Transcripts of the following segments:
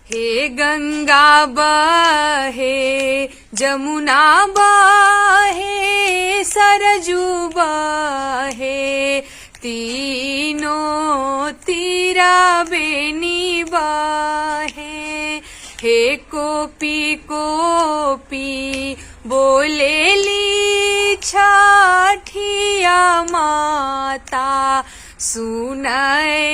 हे गंगा बहे जमुना बहे सरजू बहे तीनों तीरा बेनी बहे। हे कोपी कोपी बोलेली छठिया माता सुनाए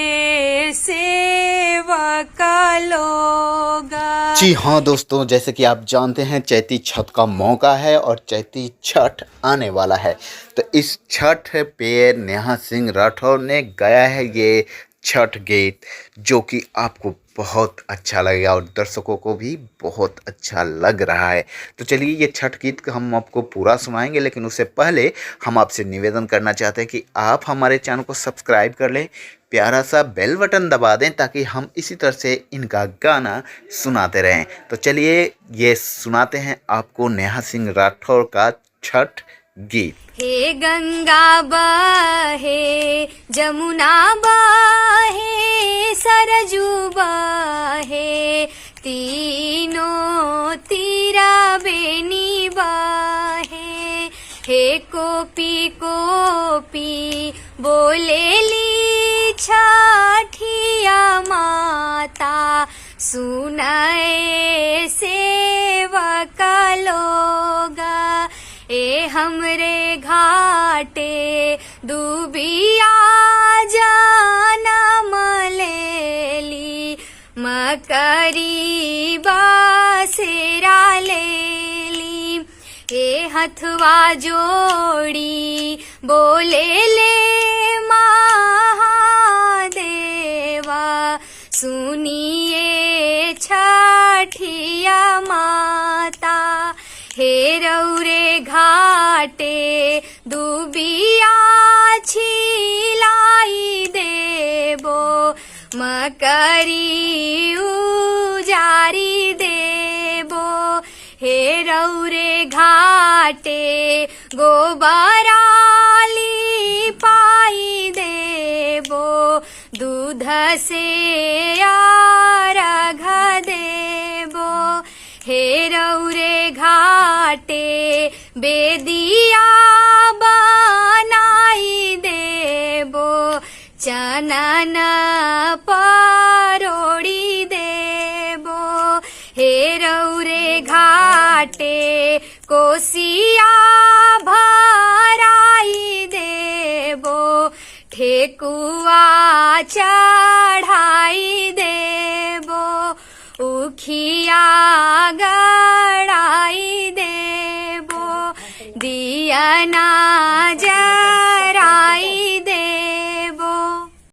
सेवक लोगा। जी हाँ दोस्तों, जैसे कि आप जानते हैं चैती छठ का मौका है और चैती छठ आने वाला है। तो इस छठ पे नेहा सिंह राठौर ने गाया है ये छठ गीत, जो कि आपको बहुत अच्छा लगेगा और दर्शकों को भी बहुत अच्छा लग रहा है। तो चलिए ये छठ गीत हम आपको पूरा सुनाएंगे, लेकिन उससे पहले हम आपसे निवेदन करना चाहते हैं कि आप हमारे चैनल को सब्सक्राइब कर लें, प्यारा सा बेल बटन दबा दें ताकि हम इसी तरह से इनका गाना सुनाते रहें। तो चलिए ये सुनाते हैं आपको नेहा सिंह राठौर का छठ गीत। हे गंगा बहे जमुना बहे सरजू बहे तीनों तीरा बेनी बहे। हे कोपी कोपी बोलेली छठिया माता सुनाए सेवक लोगा। ए हमरे घाटे दुबिया जाना मलेली मकरी बासेरा लेली। ए हथवा जोड़ी बोले ले महादेवा सुनिए छठिया माता। हे रौरे घाटे दुबिया छिलाई देबो मकरी उजारी देबो। हे रौरे घाटे गोबराली पाई देबो दूध से अर्घ देबो। हे रौरे घाटे बेदिया बनाई देबो चनन परोड़ी देबो। हे रौरे घाटे कोसिया भराई देबो ठेकुआ चढ़ाई देबो उखिया गड़ाई देबो दिया ना जा